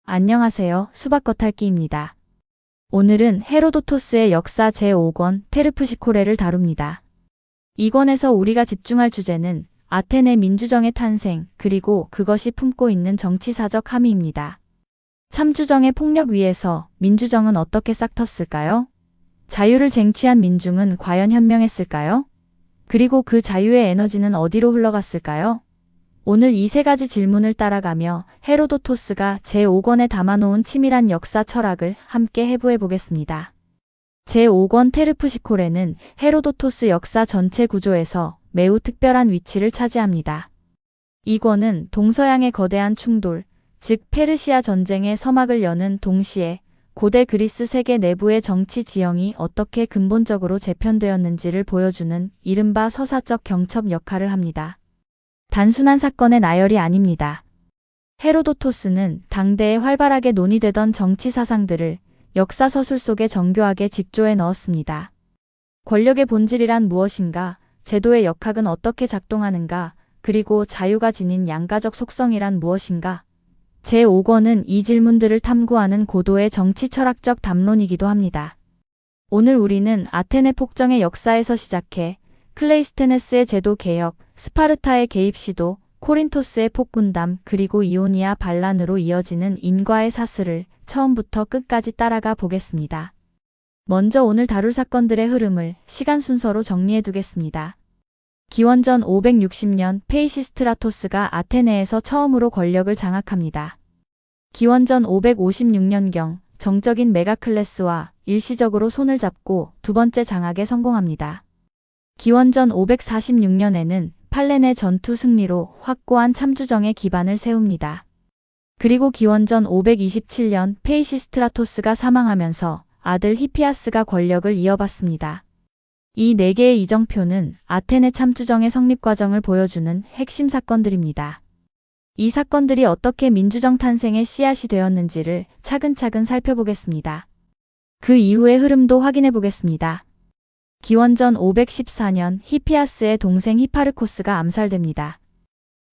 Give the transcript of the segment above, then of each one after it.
안녕하세요. 수박 겉핥기입니다. 오늘은 헤로도토스의 역사 제5권 테르프시코레를 다룹니다. 이 권에서 우리가 집중할 주제는 아테네 민주정의 탄생, 그리고 그것이 품고 있는 정치사적 함의입니다. 참주정의 폭력 위에서 민주정은 어떻게 싹텄을까요? 자유를 쟁취한 민중은 과연 현명했을까요? 그리고 그 자유의 에너지는 어디로 흘러갔을까요? 오늘 이 세 가지 질문을 따라가며 헤로도토스가 제5권에 담아놓은 치밀한 역사 철학을 함께 해부해 보겠습니다. 제5권 테르프시코레는 헤로도토스 역사 전체 구조에서 매우 특별한 위치를 차지합니다. 이 권은 동서양의 거대한 충돌, 즉 페르시아 전쟁의 서막을 여는 동시에 고대 그리스 세계 내부의 정치 지형이 어떻게 근본적으로 재편되었는지를 보여주는 이른바 서사적 경첩 역할을 합니다. 단순한 사건의 나열이 아닙니다. 헤로도토스는 당대에 활발하게 논의되던 정치 사상들을 역사 서술 속에 정교하게 직조해 넣었습니다. 권력의 본질이란 무엇인가, 제도의 역학은 어떻게 작동하는가, 그리고 자유가 지닌 양가적 속성이란 무엇인가. 제5권은 이 질문들을 탐구하는 고도의 정치 철학적 담론이기도 합니다. 오늘 우리는 아테네 폭정의 역사에서 시작해 클레이스테네스의 제도 개혁, 스파르타의 개입 시도, 코린토스의 폭군담, 그리고 이오니아 반란으로 이어지는 인과의 사슬을 처음부터 끝까지 따라가 보겠습니다. 먼저 오늘 다룰 사건들의 흐름을 시간 순서로 정리해 두겠습니다. 기원전 560년 페이시스트라토스가 아테네에서 처음으로 권력을 장악합니다. 기원전 556년경 정적인 메가클레스와 일시적으로 손을 잡고 두 번째 장악에 성공합니다. 기원전 546년에는 팔레네 전투 승리로 확고한 참주정의 기반을 세웁니다. 그리고 기원전 527년 페이시스트라토스가 사망하면서 아들 히피아스가 권력을 이어받습니다. 이 네 개의 이정표는 아테네 참주정의 성립 과정을 보여주는 핵심 사건들입니다. 이 사건들이 어떻게 민주정 탄생의 씨앗이 되었는지를 차근차근 살펴보겠습니다. 그 이후의 흐름도 확인해 보겠습니다. 기원전 514년 히피아스의 동생 히파르코스가 암살됩니다.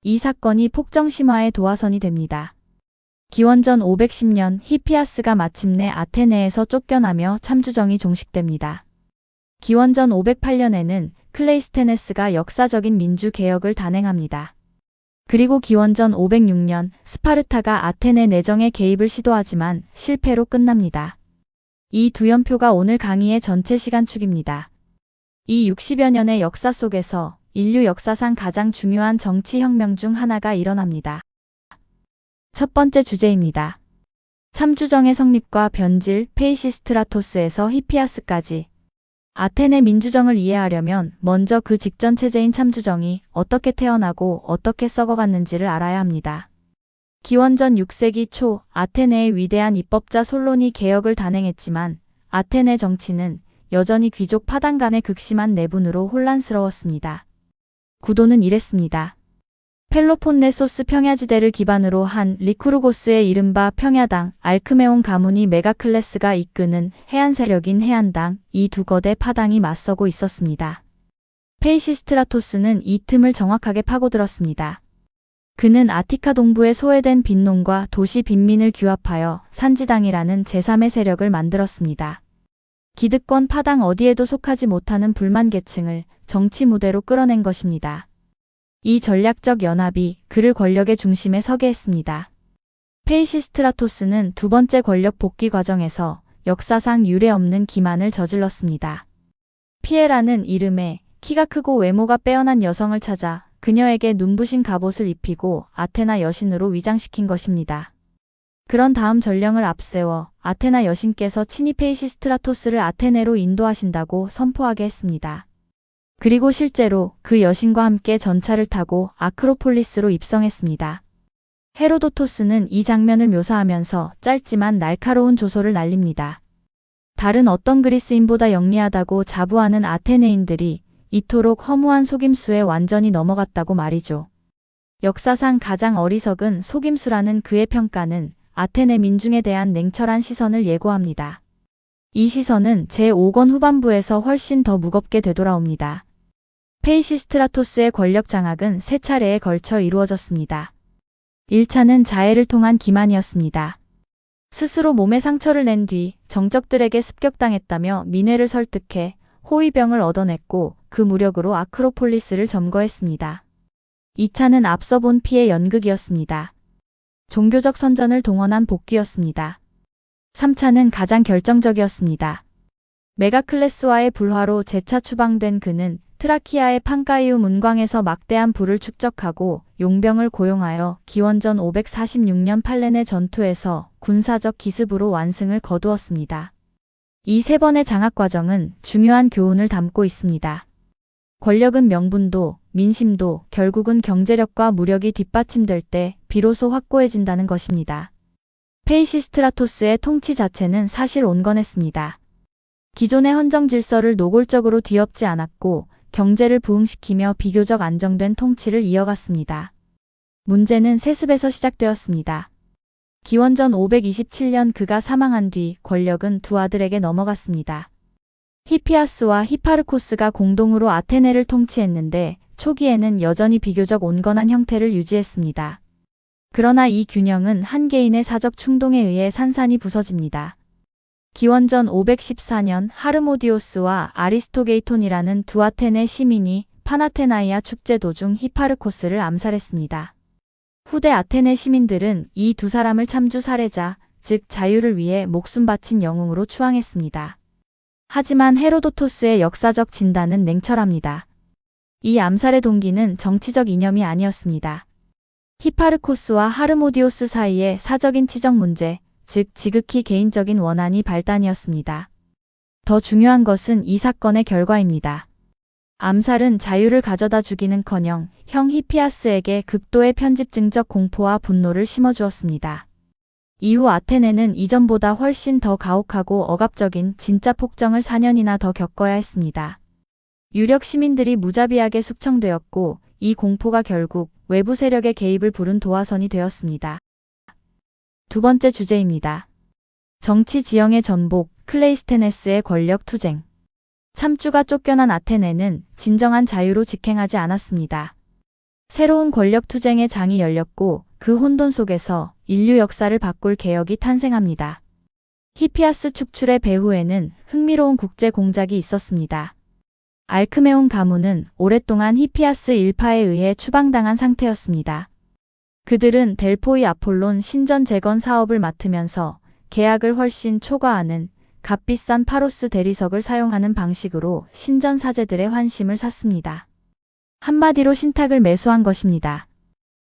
이 사건이 폭정 심화의 도화선이 됩니다. 기원전 510년 히피아스가 마침내 아테네에서 쫓겨나며 참주정이 종식됩니다. 기원전 508년에는 클레이스테네스가 역사적인 민주개혁을 단행합니다. 그리고 기원전 506년 스파르타가 아테네 내정에 개입을 시도하지만 실패로 끝납니다. 이 두 연표가 오늘 강의의 전체 시간축입니다. 이 60여 년의 역사 속에서 인류 역사상 가장 중요한 정치혁명 중 하나가 일어납니다. 첫 번째 주제입니다. 참주정의 성립과 변질, 페이시스트라토스에서 히피아스까지. 아테네 민주정을 이해하려면 먼저 그 직전 체제인 참주정이 어떻게 태어나고 어떻게 썩어갔는지를 알아야 합니다. 기원전 6세기 초 아테네의 위대한 입법자 솔론이 개혁을 단행했지만 아테네 정치는 여전히 귀족 파당 간의 극심한 내분으로 혼란스러웠습니다. 구도는 이랬습니다. 펠로폰네소스 평야지대를 기반으로 한 리쿠르고스의 이른바 평야당, 알크메온 가문이 메가클레스가 이끄는 해안 세력인 해안당, 이 두 거대 파당이 맞서고 있었습니다. 페이시스트라토스는 이 틈을 정확하게 파고들었습니다. 그는 아티카 동부에 소외된 빈농과 도시 빈민을 규합하여 산지당이라는 제3의 세력을 만들었습니다. 기득권 파당 어디에도 속하지 못하는 불만 계층을 정치 무대로 끌어낸 것입니다. 이 전략적 연합이 그를 권력의 중심에 서게 했습니다. 페이시스트라토스는 두 번째 권력 복귀 과정에서 역사상 유례없는 기만을 저질렀습니다. 피에라는 이름에 키가 크고 외모가 빼어난 여성을 찾아 그녀에게 눈부신 갑옷을 입히고 아테나 여신으로 위장시킨 것입니다. 그런 다음 전령을 앞세워 아테나 여신께서 친히 페이시스트라토스를 아테네로 인도하신다고 선포하게 했습니다. 그리고 실제로 그 여신과 함께 전차를 타고 아크로폴리스로 입성했습니다. 헤로도토스는 이 장면을 묘사하면서 짧지만 날카로운 조소를 날립니다. 다른 어떤 그리스인보다 영리하다고 자부하는 아테네인들이 이토록 허무한 속임수에 완전히 넘어갔다고 말이죠. 역사상 가장 어리석은 속임수라는 그의 평가는 아테네 민중에 대한 냉철한 시선을 예고합니다. 이 시선은 제5권 후반부에서 훨씬 더 무겁게 되돌아옵니다. 페이시스트라토스의 권력 장악은 세 차례에 걸쳐 이루어졌습니다. 1차는 자해를 통한 기만이었습니다. 스스로 몸에 상처를 낸 뒤 정적들에게 습격당했다며 미네를 설득해 호위병을 얻어냈고 그 무력으로 아크로폴리스를 점거했습니다. 2차는 앞서 본 피의 연극이었습니다. 종교적 선전을 동원한 복귀였습니다. 3차는 가장 결정적이었습니다. 메가클레스와의 불화로 재차 추방된 그는 트라키아의 판가이우 문광에서 막대한 부를 축적하고 용병을 고용하여 기원전 546년 팔레네 전투에서 군사적 기습으로 완승을 거두었습니다. 이 세 번의 장악 과정은 중요한 교훈을 담고 있습니다. 권력은 명분도, 민심도 결국은 경제력과 무력이 뒷받침될 때 비로소 확고해진다는 것입니다. 페이시스트라토스의 통치 자체는 사실 온건했습니다. 기존의 헌정 질서를 노골적으로 뒤엎지 않았고 경제를 부흥시키며 비교적 안정된 통치를 이어갔습니다. 문제는 세습에서 시작되었습니다. 기원전 527년 그가 사망한 뒤 권력은 두 아들에게 넘어갔습니다. 히피아스와 히파르코스가 공동으로 아테네를 통치했는데 초기에는 여전히 비교적 온건한 형태를 유지했습니다. 그러나 이 균형은 한 개인의 사적 충동에 의해 산산이 부서집니다. 기원전 514년 하르모디오스와 아리스토게이톤이라는 두 아테네 시민이 파나테나이아 축제 도중 히파르코스를 암살했습니다. 후대 아테네 시민들은 이 두 사람을 참주 살해자, 즉 자유를 위해 목숨 바친 영웅으로 추앙했습니다. 하지만 헤로도토스의 역사적 진단은 냉철합니다. 이 암살의 동기는 정치적 이념이 아니었습니다. 히파르코스와 하르모디오스 사이의 사적인 치적 문제, 즉 지극히 개인적인 원한이 발단이었습니다. 더 중요한 것은 이 사건의 결과입니다. 암살은 자유를 가져다 주기는커녕 형 히피아스에게 극도의 편집증적 공포와 분노를 심어주었습니다. 이후 아테네는 이전보다 훨씬 더 가혹하고 억압적인 진짜 폭정을 4년이나 더 겪어야 했습니다. 유력 시민들이 무자비하게 숙청되었고 이 공포가 결국 외부 세력의 개입을 부른 도화선이 되었습니다. 두 번째 주제입니다. 정치 지형의 전복, 클레이스테네스의 권력 투쟁. 참주가 쫓겨난 아테네는 진정한 자유로 직행하지 않았습니다. 새로운 권력 투쟁의 장이 열렸고 그 혼돈 속에서 인류 역사를 바꿀 개혁이 탄생합니다. 히피아스 축출의 배후에는 흥미로운 국제 공작이 있었습니다. 알크메온 가문은 오랫동안 히피아스 일파에 의해 추방당한 상태였습니다. 그들은 델포이 아폴론 신전 재건 사업을 맡으면서 계약을 훨씬 초과하는 값비싼 파로스 대리석을 사용하는 방식으로 신전 사제들의 환심을 샀습니다. 한마디로 신탁을 매수한 것입니다.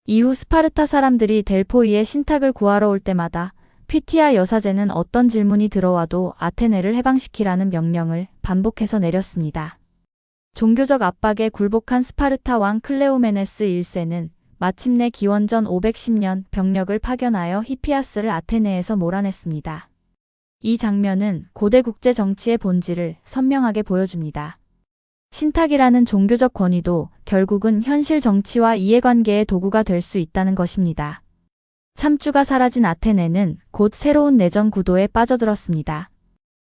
이후 스파르타 사람들이 델포이의 신탁을 구하러 올 때마다 퓨티아 여사제는 어떤 질문이 들어와도 아테네를 해방시키라는 명령을 반복해서 내렸습니다. 종교적 압박에 굴복한 스파르타 왕 클레오메네스 1세는 마침내 기원전 510년 병력을 파견하여 히피아스를 아테네에서 몰아냈습니다. 이 장면은 고대 국제 정치의 본질을 선명하게 보여줍니다. 신탁이라는 종교적 권위도 결국은 현실 정치와 이해관계의 도구가 될 수 있다는 것입니다. 참주가 사라진 아테네는 곧 새로운 내전 구도에 빠져들었습니다.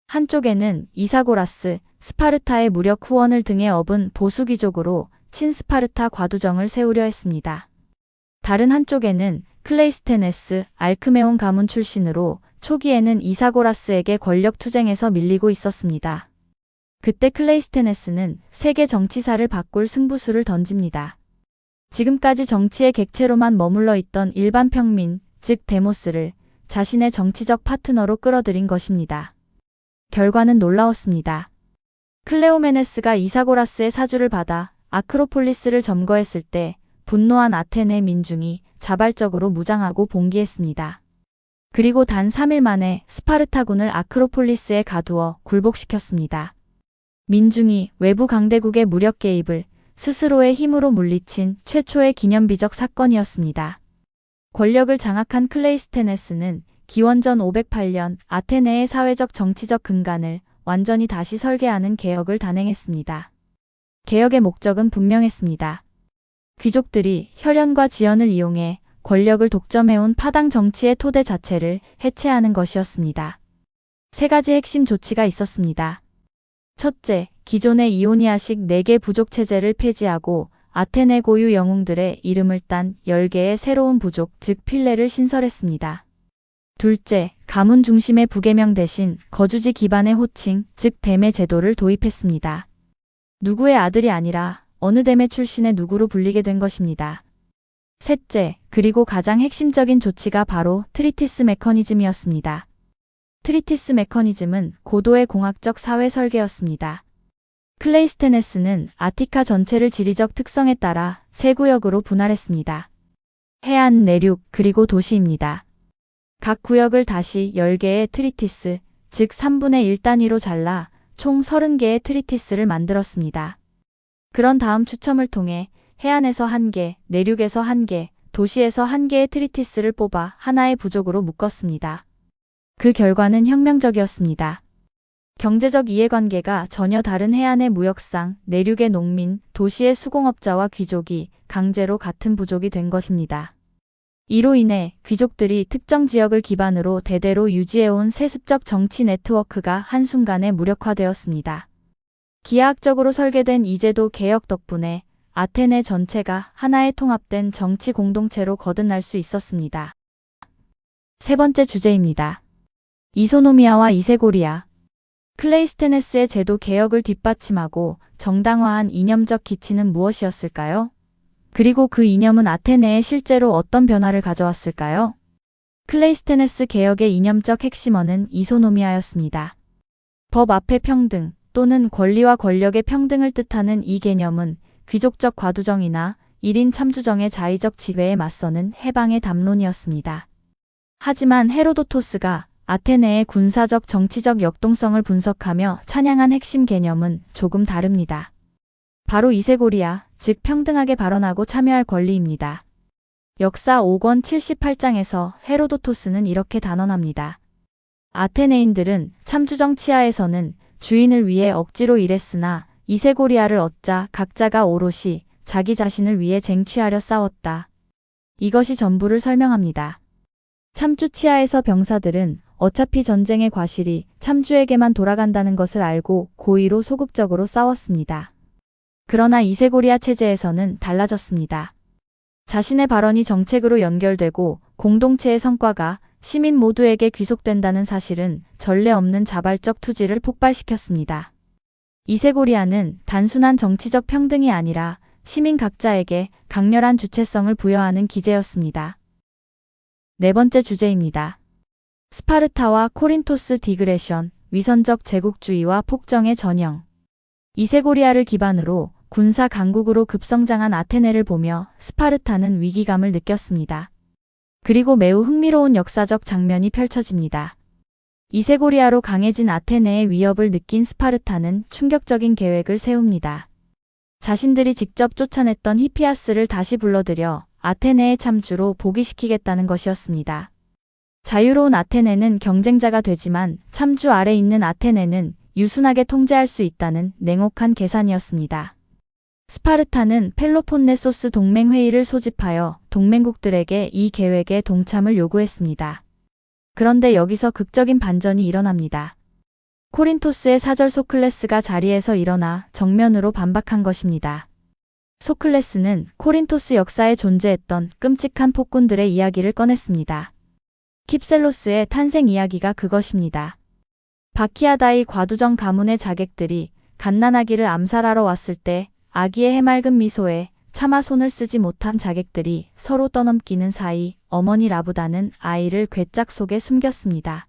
한쪽에는 이사고라스, 스파르타의 무력 후원을 등에 업은 보수귀족으로 친스파르타 과두정을 세우려 했습니다. 다른 한쪽에는 클레이스테네스, 알크메온 가문 출신으로 초기에는 이사고라스에게 권력 투쟁에서 밀리고 있었습니다. 그때 클레이스테네스는 세계 정치사를 바꿀 승부수를 던집니다. 지금까지 정치의 객체로만 머물러 있던 일반 평민, 즉 데모스를 자신의 정치적 파트너로 끌어들인 것입니다. 결과는 놀라웠습니다. 클레오메네스가 이사고라스의 사주를 받아 아크로폴리스를 점거했을 때 분노한 아테네 민중이 자발적으로 무장하고 봉기했습니다. 그리고 단 3일 만에 스파르타군을 아크로폴리스에 가두어 굴복시켰습니다. 민중이 외부 강대국의 무력 개입을 스스로의 힘으로 물리친 최초의 기념비적 사건이었습니다. 권력을 장악한 클레이스테네스는 기원전 508년 아테네의 사회적 정치적 근간을 완전히 다시 설계하는 개혁을 단행했습니다. 개혁의 목적은 분명했습니다. 귀족들이 혈연과 지연을 이용해 권력을 독점해온 파당 정치의 토대 자체를 해체하는 것이었습니다. 세 가지 핵심 조치가 있었습니다. 첫째, 기존의 이오니아식 4개 부족 체제를 폐지하고 아테네 고유 영웅들의 이름을 딴 10개의 새로운 부족, 즉 필레를 신설했습니다. 둘째, 가문 중심의 부계명 대신 거주지 기반의 호칭, 즉 대매 제도를 도입했습니다. 누구의 아들이 아니라 어느 대매 출신의 누구로 불리게 된 것입니다. 셋째, 그리고 가장 핵심적인 조치가 바로 트리티스 메커니즘이었습니다. 트리티스 메커니즘은 고도의 공학적 사회 설계였습니다. 클레이스테네스는 아티카 전체를 지리적 특성에 따라 세 구역으로 분할했습니다. 해안, 내륙, 그리고 도시입니다. 각 구역을 다시 10개의 트리티스, 즉 3분의 1 단위로 잘라 총 30개의 트리티스를 만들었습니다. 그런 다음 추첨을 통해 해안에서 1개, 내륙에서 1개, 도시에서 1개의 트리티스를 뽑아 하나의 부족으로 묶었습니다. 그 결과는 혁명적이었습니다. 경제적 이해관계가 전혀 다른 해안의 무역상, 내륙의 농민, 도시의 수공업자와 귀족이 강제로 같은 부족이 된 것입니다. 이로 인해 귀족들이 특정 지역을 기반으로 대대로 유지해온 세습적 정치 네트워크가 한순간에 무력화되었습니다. 기하학적으로 설계된 이 제도 개혁 덕분에 아테네 전체가 하나의 통합된 정치 공동체로 거듭날 수 있었습니다. 세 번째 주제입니다. 이소노미아와 이세고리아. 클레이스테네스의 제도 개혁을 뒷받침하고 정당화한 이념적 기치는 무엇이었을까요? 그리고 그 이념은 아테네에 실제로 어떤 변화를 가져왔을까요? 클레이스테네스 개혁의 이념적 핵심어는 이소노미아였습니다. 법 앞의 평등 또는 권리와 권력의 평등을 뜻하는 이 개념은 귀족적 과두정이나 1인 참주정의 자의적 지배에 맞서는 해방의 담론이었습니다. 하지만 헤로도토스가 아테네의 군사적 정치적 역동성을 분석하며 찬양한 핵심 개념은 조금 다릅니다. 바로 이세고리아, 즉 평등하게 발언하고 참여할 권리입니다. 역사 5권 78장에서 헤로도토스는 이렇게 단언합니다. 아테네인들은 참주정 치하에서는 주인을 위해 억지로 일했으나 이세고리아를 얻자 각자가 오롯이 자기 자신을 위해 쟁취하려 싸웠다. 이것이 전부를 설명합니다. 참주 치하에서 병사들은 어차피 전쟁의 과실이 참주에게만 돌아간다는 것을 알고 고의로 소극적으로 싸웠습니다. 그러나 이세고리아 체제에서는 달라졌습니다. 자신의 발언이 정책으로 연결되고 공동체의 성과가 시민 모두에게 귀속된다는 사실은 전례 없는 자발적 투지를 폭발시켰습니다. 이세고리아는 단순한 정치적 평등이 아니라 시민 각자에게 강렬한 주체성을 부여하는 기제였습니다. 네 번째 주제입니다. 스파르타와 코린토스 디그레션, 위선적 제국주의와 폭정의 전형. 이세고리아를 기반으로 군사 강국으로 급성장한 아테네를 보며 스파르타는 위기감을 느꼈습니다. 그리고 매우 흥미로운 역사적 장면이 펼쳐집니다. 이세고리아로 강해진 아테네의 위협을 느낀 스파르타는 충격적인 계획을 세웁니다. 자신들이 직접 쫓아냈던 히피아스를 다시 불러들여 아테네의 참주로 복위시키겠다는 것이었습니다. 자유로운 아테네는 경쟁자가 되지만 참주 아래 있는 아테네는 유순하게 통제할 수 있다는 냉혹한 계산이었습니다. 스파르타는 펠로폰네소스 동맹회의를 소집하여 동맹국들에게 이 계획에 동참을 요구했습니다. 그런데 여기서 극적인 반전이 일어납니다. 코린토스의 사절 소클레스가 자리에서 일어나 정면으로 반박한 것입니다. 소클레스는 코린토스 역사에 존재했던 끔찍한 폭군들의 이야기를 꺼냈습니다. 킵셀로스의 탄생 이야기가 그것입니다. 바키아다이 과두정 가문의 자객들이 갓난아기를 암살하러 왔을 때 아기의 해맑은 미소에 차마 손을 쓰지 못한 자객들이 서로 떠넘기는 사이 어머니 라부다는 아이를 괴짝 속에 숨겼습니다.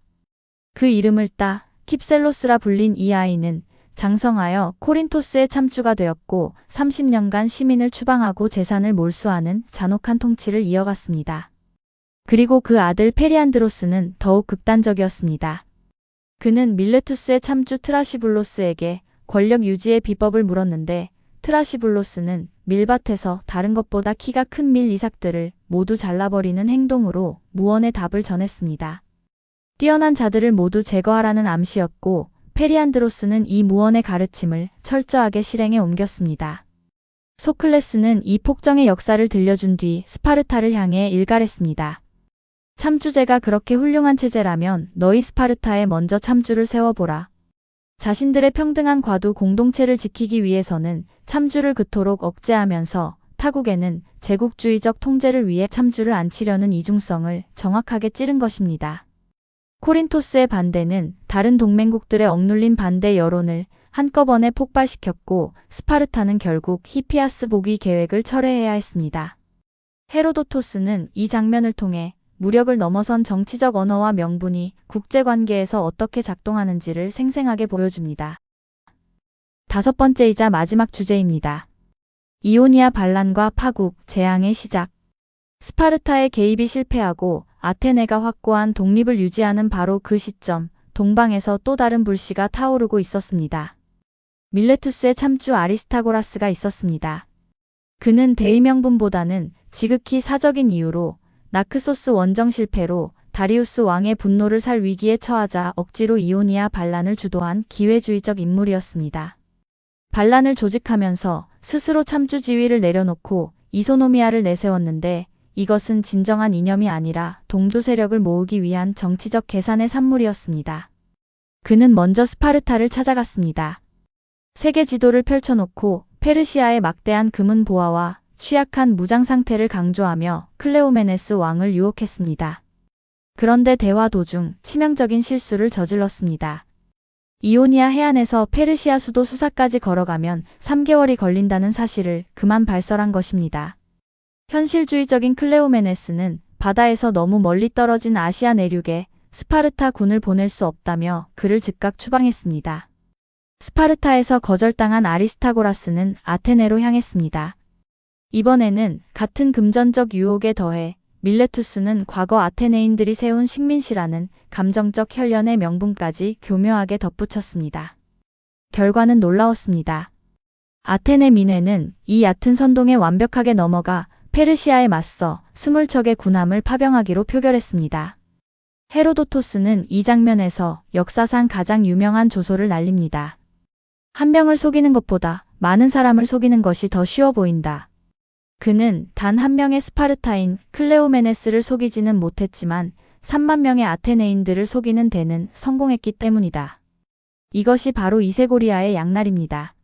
그 이름을 따 킵셀로스라 불린 이 아이는 장성하여 코린토스의 참주가 되었고 30년간 시민을 추방하고 재산을 몰수하는 잔혹한 통치를 이어갔습니다. 그리고 그 아들 페리안드로스는 더욱 극단적이었습니다. 그는 밀레투스의 참주 트라시블로스에게 권력 유지의 비법을 물었는데 트라시블로스는 밀밭에서 다른 것보다 키가 큰 밀 이삭들을 모두 잘라버리는 행동으로 무언의 답을 전했습니다. 뛰어난 자들을 모두 제거하라는 암시였고 페리안드로스는 이 무언의 가르침을 철저하게 실행에 옮겼습니다. 소클레스는 이 폭정의 역사를 들려준 뒤 스파르타를 향해 일갈했습니다. 참주제가 그렇게 훌륭한 체제라면 너희 스파르타에 먼저 참주를 세워보라. 자신들의 평등한 과두 공동체를 지키기 위해서는 참주를 그토록 억제하면서 타국에는 제국주의적 통제를 위해 참주를 안치려는 이중성을 정확하게 찌른 것입니다. 코린토스의 반대는 다른 동맹국들의 억눌린 반대 여론을 한꺼번에 폭발시켰고 스파르타는 결국 히피아스 복위 계획을 철회해야 했습니다. 헤로도토스는 이 장면을 통해 무력을 넘어선 정치적 언어와 명분이 국제관계에서 어떻게 작동하는지를 생생하게 보여줍니다. 다섯 번째이자 마지막 주제입니다. 이오니아 반란과 파국, 재앙의 시작. 스파르타의 개입이 실패하고 아테네가 확고한 독립을 유지하는 바로 그 시점, 동방에서 또 다른 불씨가 타오르고 있었습니다. 밀레투스의 참주 아리스타고라스가 있었습니다. 그는 대의 명분보다는 지극히 사적인 이유로 나크소스 원정 실패로 다리우스 왕의 분노를 살 위기에 처하자 억지로 이오니아 반란을 주도한 기회주의적 인물이었습니다. 반란을 조직하면서 스스로 참주 지위를 내려놓고 이소노미아를 내세웠는데 이것은 진정한 이념이 아니라 동조 세력을 모으기 위한 정치적 계산의 산물이었습니다. 그는 먼저 스파르타를 찾아갔습니다. 세계 지도를 펼쳐놓고 페르시아의 막대한 금은 보화와 취약한 무장 상태를 강조하며 클레오메네스 왕을 유혹했습니다. 그런데 대화 도중 치명적인 실수를 저질렀습니다. 이오니아 해안에서 페르시아 수도 수사까지 걸어가면 3개월이 걸린다는 사실을 그만 발설한 것입니다. 현실주의적인 클레오메네스는 바다에서 너무 멀리 떨어진 아시아 내륙에 스파르타 군을 보낼 수 없다며 그를 즉각 추방했습니다. 스파르타에서 거절당한 아리스타고라스는 아테네로 향했습니다. 이번에는 같은 금전적 유혹에 더해 밀레투스는 과거 아테네인들이 세운 식민시라는 감정적 혈연의 명분까지 교묘하게 덧붙였습니다. 결과는 놀라웠습니다. 아테네 민회는 이 얕은 선동에 완벽하게 넘어가 페르시아에 맞서 20척의 군함을 파병하기로 표결했습니다. 헤로도토스는 이 장면에서 역사상 가장 유명한 조소를 날립니다. 한 명을 속이는 것보다 많은 사람을 속이는 것이 더 쉬워 보인다. 그는 단 한 명의 스파르타인 클레오메네스를 속이지는 못했지만 3만 명의 아테네인들을 속이는 데는 성공했기 때문이다. 이것이 바로 이세고리아의 양날입니다.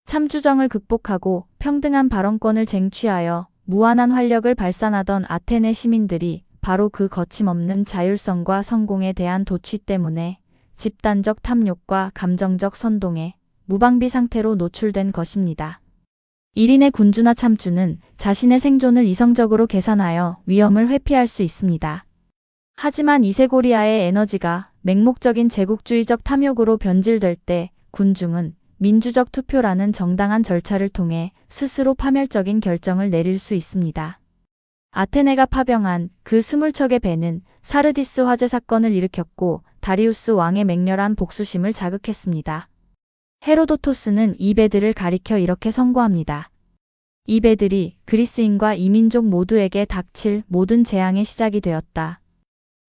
참주정을 극복하고 평등한 발언권을 쟁취하여 무한한 활력을 발산하던 아테네 시민들이 바로 그 거침없는 자율성과 성공에 대한 도취 때문에 집단적 탐욕과 감정적 선동에 무방비 상태로 노출된 것입니다. 1인의 군주나 참주는 자신의 생존을 이성적으로 계산하여 위험을 회피할 수 있습니다. 하지만 이세고리아의 에너지가 맹목적인 제국주의적 탐욕으로 변질될 때 군중은 민주적 투표라는 정당한 절차를 통해 스스로 파멸적인 결정을 내릴 수 있습니다. 아테네가 파병한 그 20척의 배는 사르디스 화재 사건을 일으켰고 다리우스 왕의 맹렬한 복수심을 자극했습니다. 헤로도토스는 이 배들을 가리켜 이렇게 선고합니다. 이 배들이 그리스인과 이민족 모두에게 닥칠 모든 재앙의 시작이 되었다.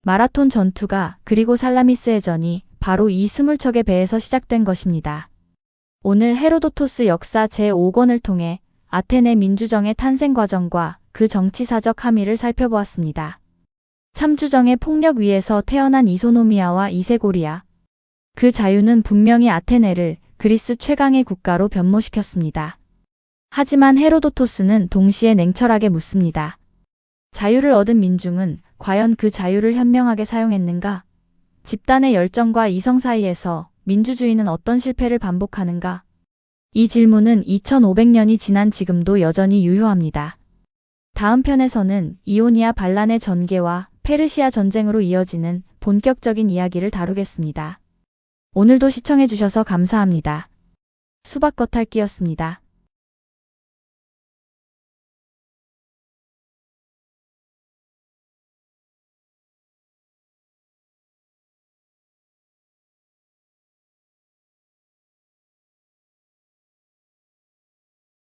마라톤 전투가 그리고 살라미스 해전이 바로 이 20척의 배에서 시작된 것입니다. 오늘 헤로도토스 역사 제5권을 통해 아테네 민주정의 탄생 과정과 그 정치사적 함의를 살펴보았습니다. 참주정의 폭력 위에서 태어난 이소노미아와 이세고리아. 그 자유는 분명히 아테네를 그리스 최강의 국가로 변모시켰습니다. 하지만 헤로도토스는 동시에 냉철하게 묻습니다. 자유를 얻은 민중은 과연 그 자유를 현명하게 사용했는가? 집단의 열정과 이성 사이에서 민주주의는 어떤 실패를 반복하는가? 이 질문은 2500년이 지난 지금도 여전히 유효합니다. 다음 편에서는 이오니아 반란의 전개와 페르시아 전쟁으로 이어지는 본격적인 이야기를 다루겠습니다. 오늘도 시청해주셔서 감사합니다. 수박겉핥기였습니다.